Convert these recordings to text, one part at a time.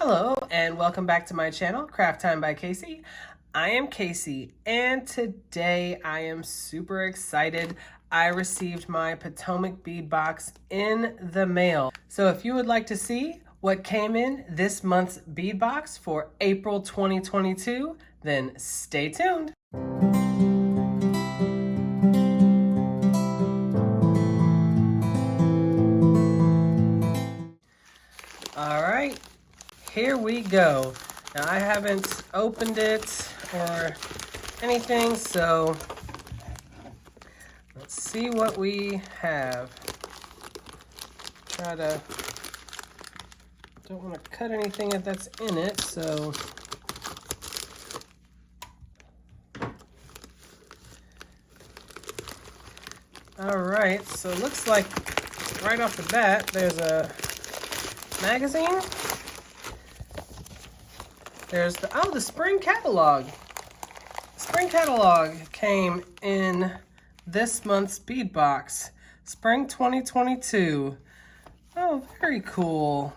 Hello and welcome back to my channel, Craft Time by Casey. I am Casey and today I am super excited. I received my Potomac bead box in the mail. So if you would like to see what came in this month's bead box for April 2022, then stay tuned. All right, here we go. Now I haven't opened it or anything, so let's see what we have. Don't want to cut anything that's in it, so. All right, so it looks like right off the bat, there's a magazine. There's the spring catalog. Spring catalog came in this month's bead box. Spring 2022. Oh, very cool.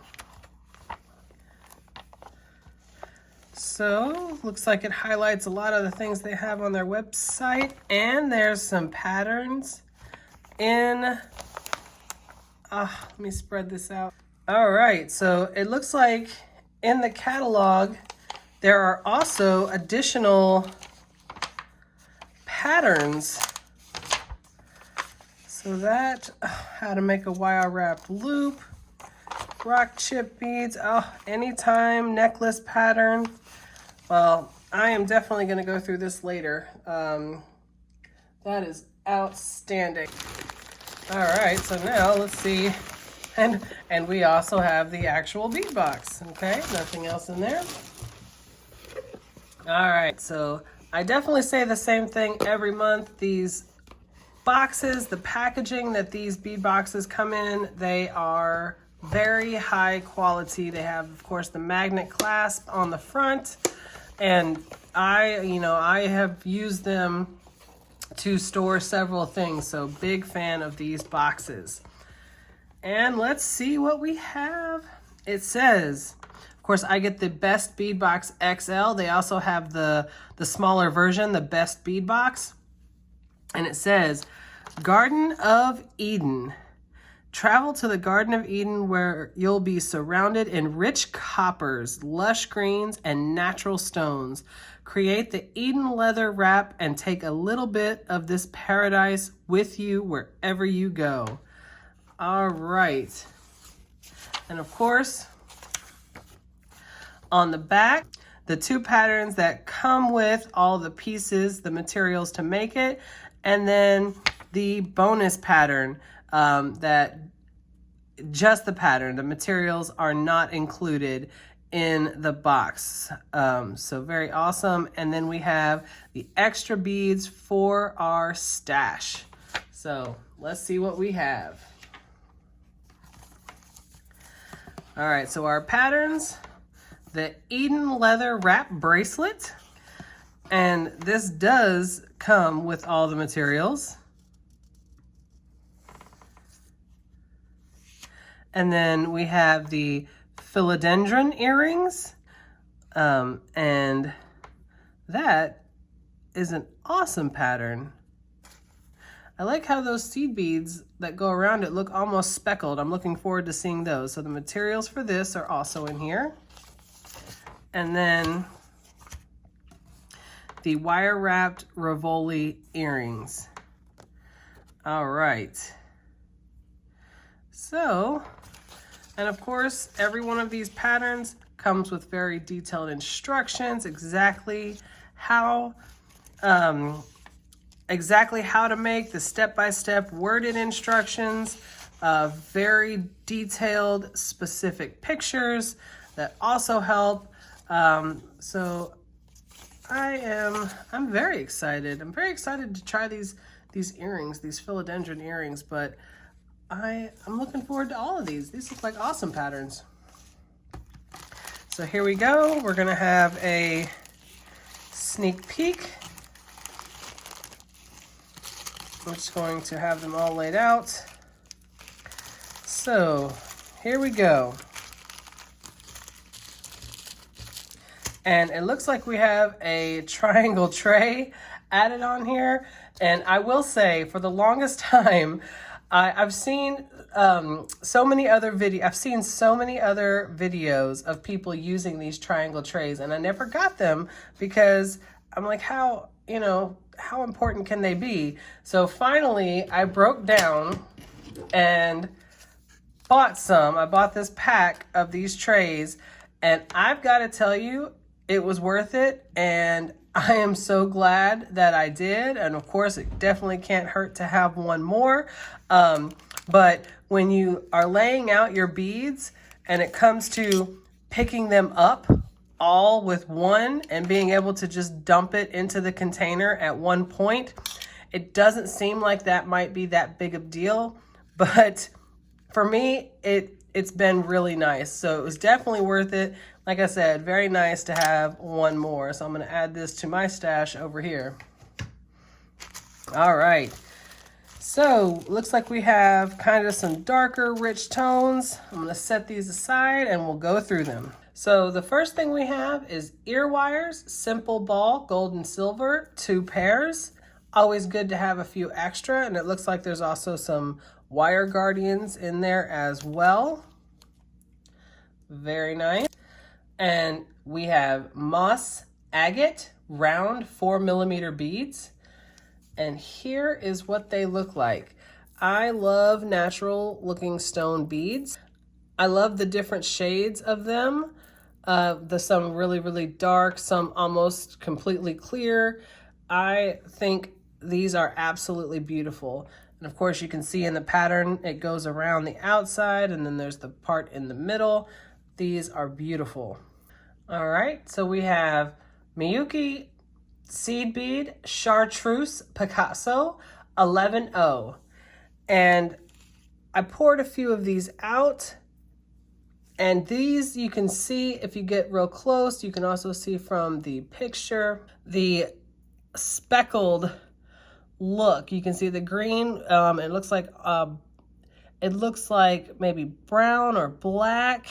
So, looks like it highlights a lot of the things they have on their website. And there's some patterns in, let me spread this out. All right, so it looks like in the catalog, there are also additional patterns. So that, how to make a wire wrapped loop, rock chip beads, anytime necklace pattern. Well, I am definitely gonna go through this later. That is outstanding. All right, so now let's see. And we also have the actual bead box, okay? Nothing else in there. All right, so I definitely say the same thing every month. These boxes, the packaging that these bead boxes come in, they are very high quality. They have, of course, the magnet clasp on the front, and I have used them to store several things, so big fan of these boxes. And let's see what we have. It says, of course, I get the Best Bead Box XL. They also have the smaller version, the Best Bead Box. And it says, Garden of Eden. Travel to the Garden of Eden where you'll be surrounded in rich coppers, lush greens, and natural stones. Create the Eden leather wrap and take a little bit of this paradise with you wherever you go. All right. And of course, on the back, the two patterns that come with all the pieces, the materials to make it, and then the bonus pattern that just the pattern. The materials are not included in the box. So very awesome. And then we have the extra beads for our stash. So let's see what we have. All right, so our patterns, the Eden leather wrap bracelet, and this does come with all the materials. And then we have the Philodendron earrings, and that is an awesome pattern. I like how those seed beads that go around it look almost speckled. I'm looking forward to seeing those. So the materials for this are also in here. And then the wire wrapped Rivoli earrings. All right. So, and of course, every one of these patterns comes with very detailed instructions, exactly how to make the step-by-step worded instructions, very detailed, specific pictures that also help. So I'm very excited. I'm very excited to try these earrings, these Philodendron earrings, but I'm looking forward to all of these. These look like awesome patterns. So here we go. We're gonna have a sneak peek. I'm just going to have them all laid out. So here we go. And it looks like we have a triangle tray added on here. And I will say, for the longest time, I've seen so many other videos of people using these triangle trays, and I never got them because I'm like, how important can they be? So finally, I broke down and bought some. I bought this pack of these trays, and I've got to tell you, it was worth it, and I am so glad that I did. And of course, it definitely can't hurt to have one more. But when you are laying out your beads and it comes to picking them up all with one and being able to just dump it into the container at one point, it doesn't seem like that might be that big of a deal. But for me, it's been really nice. So it was definitely worth it. Like I said, very nice to have one more. So I'm going to add this to my stash over here. All right. So looks like we have kind of some darker, rich tones. I'm going to set these aside and we'll go through them. So the first thing we have is ear wires, simple ball, gold and silver, 2 pairs. Always good to have a few extra. And it looks like there's also some wire guardians in there as well. Very nice. And we have moss agate round 4mm beads. And here is what they look like. I love natural looking stone beads. I love the different shades of them. Some really, really dark, some almost completely clear. I think these are absolutely beautiful. And of course you can see in the pattern, it goes around the outside and then there's the part in the middle. These are beautiful. All right, so we have Miyuki seed bead, chartreuse Picasso, 11O. And I poured a few of these out. And these you can see, if you get real close, you can also see from the picture, the speckled look. You can see the green, it looks like maybe brown or black.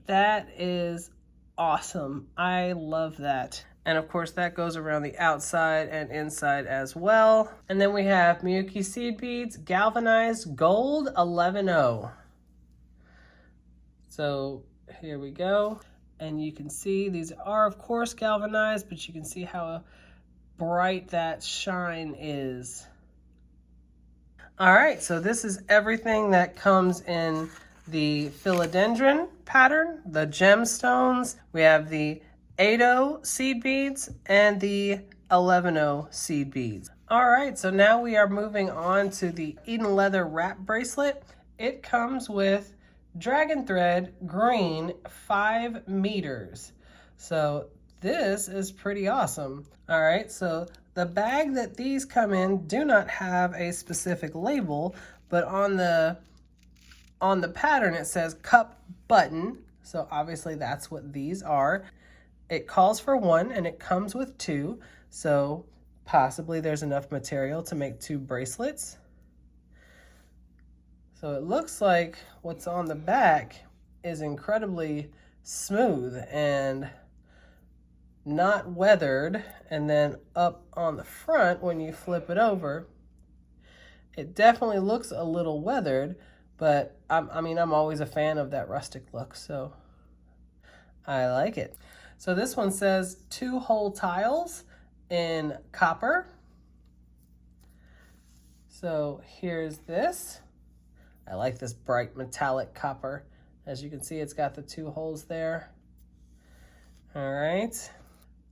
That is awesome. I love that. And of course that goes around the outside and inside as well. And then we have Miyuki seed beads, galvanized gold, 11O. So here we go. And you can see these are of course galvanized, but you can see how bright that shine is. All right, so this is everything that comes in the Philodendron pattern, the gemstones. We have the 8O seed beads and the 11O seed beads. All right, so now we are moving on to the Eden Leather wrap bracelet. It comes with dragon thread green 5 meters. So this is pretty awesome. All right, so the bag that these come in do not have a specific label, but on the pattern it says cup button. So obviously that's what these are. It calls for 1 and it comes with 2. So possibly there's enough material to make 2 bracelets. So it looks like what's on the back is incredibly smooth and not weathered. And then up on the front, when you flip it over, it definitely looks a little weathered, but I'm always a fan of that rustic look, so I like it. So this one says 2 hole tiles in copper. So here's this. I like this bright metallic copper. As you can see, it's got the 2 holes there. All right.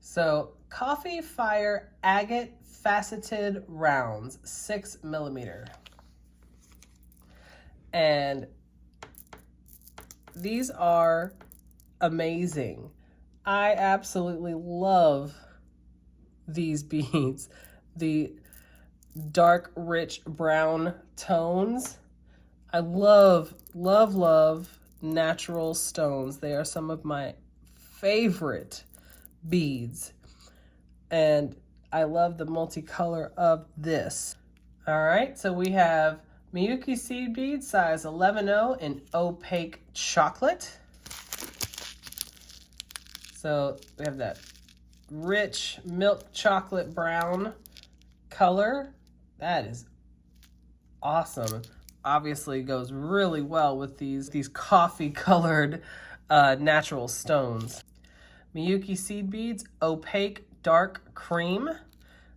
So coffee fire agate faceted rounds, 6mm. And these are amazing. I absolutely love these beads. The dark, rich brown tones. I love, love, love natural stones. They are some of my favorite beads. And I love the multicolor of this. All right, so we have Miyuki seed bead, size 11O in opaque chocolate. So we have that rich milk chocolate brown color. That is awesome. Obviously goes really well with these coffee colored natural stones. Miyuki seed beads, opaque dark cream.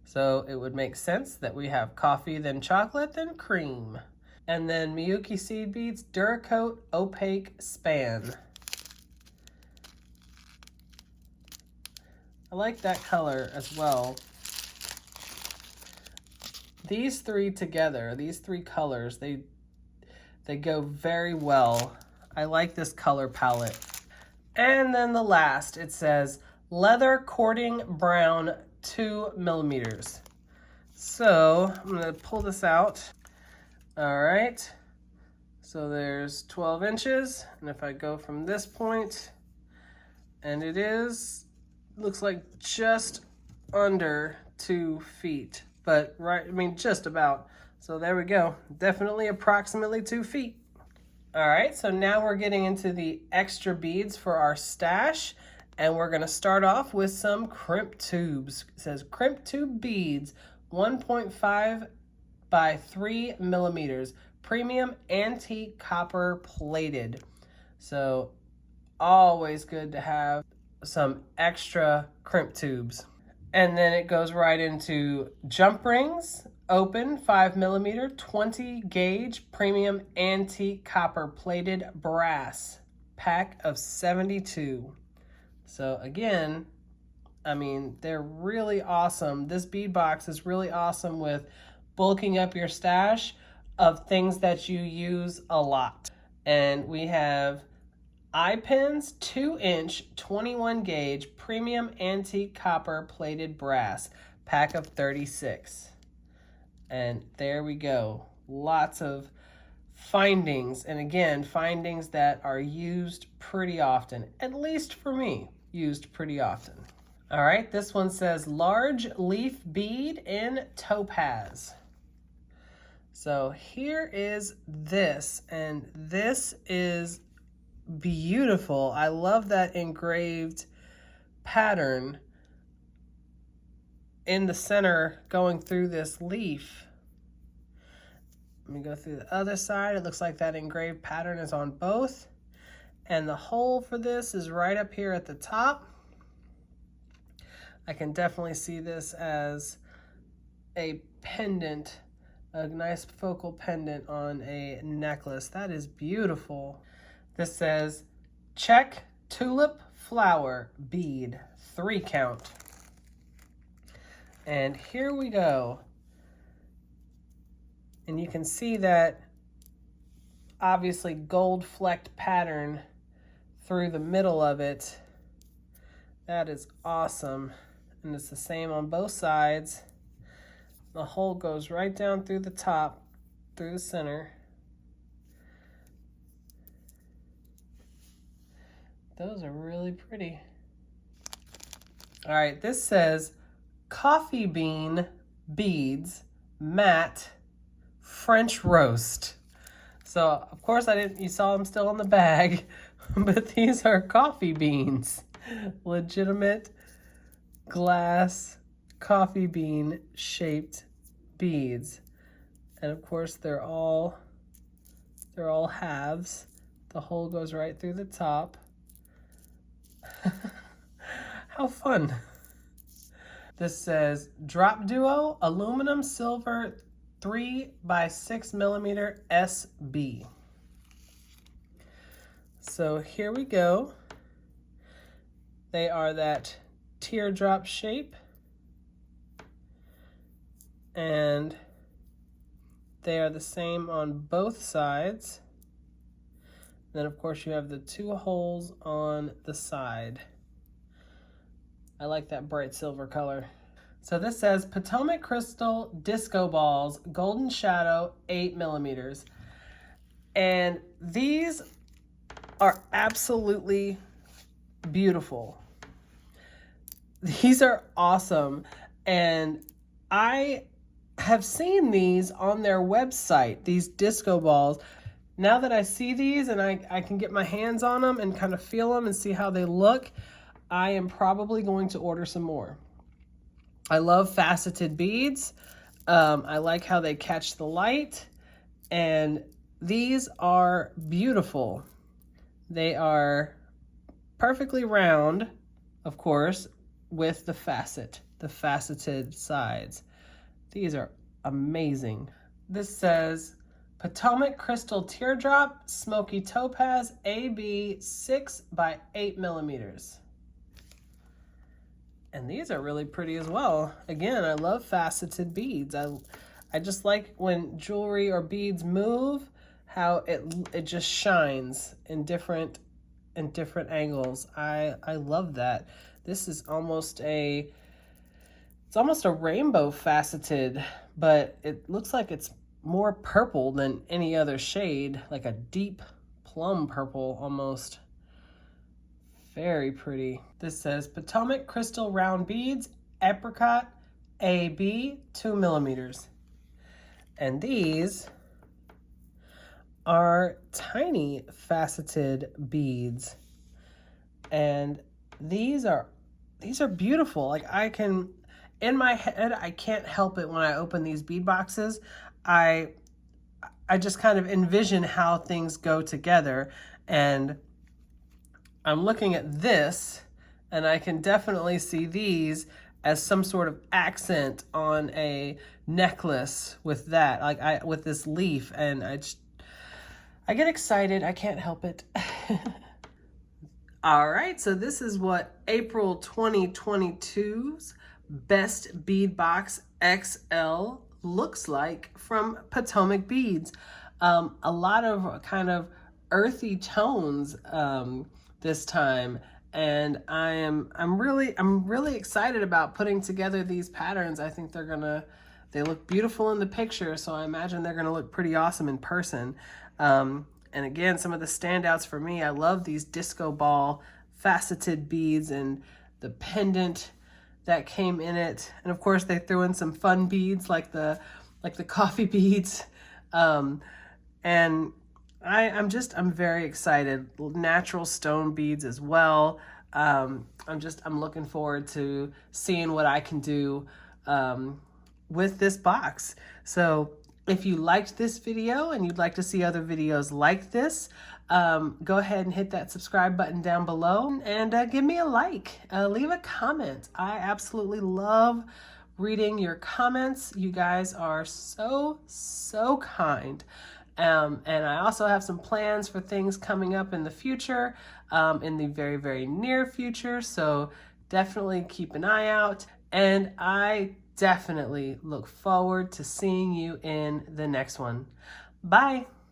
So it would make sense that we have coffee, then chocolate, then cream. And then Miyuki seed beads, Duracoat opaque span. I like that color as well. These three together, these three colors, they go very well. I like this color palette. And then the last, it says leather cording brown 2 millimeters. So I'm gonna pull this out. All right, so there's 12 inches. And if I go from this point, and it looks like just under 2 feet, but just about. So there we go, definitely approximately 2 feet. All right, so now we're getting into the extra beads for our stash, and we're gonna start off with some crimp tubes. It says crimp tube beads, 1.5 by 3 millimeters, premium antique copper plated. So always good to have some extra crimp tubes. And then it goes right into jump rings, open 5 millimeter, 20 gauge, premium antique copper plated brass, pack of 72. So again, I mean, they're really awesome. This bead box is really awesome with bulking up your stash of things that you use a lot. And we have eye pins, 2-inch, 21 gauge, premium antique copper plated brass, pack of 36. And there we go. Lots of findings. And again, findings that are used pretty often, at least for me, used pretty often. All right, this one says large leaf bead in topaz. So here is this, and this is beautiful. I love that engraved pattern in the center going through this leaf. Let me go through the other side. It looks like that engraved pattern is on both. And the hole for this is right up here at the top. I can definitely see this as a pendant, a nice focal pendant on a necklace. That is beautiful. This says check tulip flower bead, 3 count. And here we go. And you can see that obviously gold flecked pattern through the middle of it. That is awesome. And it's the same on both sides. The hole goes right down through the top, through the center. Those are really pretty. All right, this says coffee bean beads, matte, French roast. So of course you saw them still in the bag, but these are coffee beans. Legitimate glass coffee bean shaped beads. And of course they're all halves. The hole goes right through the top. How fun. This says drop duo aluminum silver 3 by 6 millimeter SB. So here we go. They are that teardrop shape, and they are the same on both sides. Then of course you have the 2 holes on the side. I like that bright silver color. So this says Potomac crystal disco balls, golden shadow, 8 millimeters. And these are absolutely beautiful. These are awesome. And I have seen these on their website, these disco balls. Now that I see these and I can get my hands on them and kind of feel them and see how they look, I am probably going to order some more. I love faceted beads. I like how they catch the light, and these are beautiful. They are perfectly round, of course, with the faceted sides. These are amazing. This says Potomac Crystal Teardrop Smoky Topaz AB 6 by 8 millimeters. And these are really pretty as well. Again, I love faceted beads. I just like when jewelry or beads move, how it just shines in different angles. I love that. This is almost a rainbow faceted, but it looks like it's more purple than any other shade, like a deep plum purple almost. Very pretty. This says Potomac Crystal Round Beads, Apricot AB 2 millimeters. And these are tiny faceted beads. And these are beautiful. Like in my head, I can't help it when I open these bead boxes. I just kind of envision how things go together, and I'm looking at this, and I can definitely see these as some sort of accent on a necklace with that, like with this leaf, and I get excited. I can't help it. All right, so this is what April 2022's Best Bead Box XL looks like from Potomac Beads. A lot of kind of earthy tones this time, and I'm really excited about putting together these patterns. I think they look beautiful in the picture, so I imagine they're gonna look pretty awesome in person. And again, some of the standouts for me, I love these disco ball faceted beads and the pendant that came in it. And of course they threw in some fun beads like the coffee beads. And I'm very excited. Natural stone beads as well. I'm looking forward to seeing what I can do with this box. So if you liked this video and you'd like to see other videos like this, go ahead and hit that subscribe button down below and give me a like. Leave a comment. I absolutely love reading your comments. You guys are so kind. And I also have some plans for things coming up in the future, in the very near future. So definitely keep an eye out. And I definitely look forward to seeing you in the next one. Bye.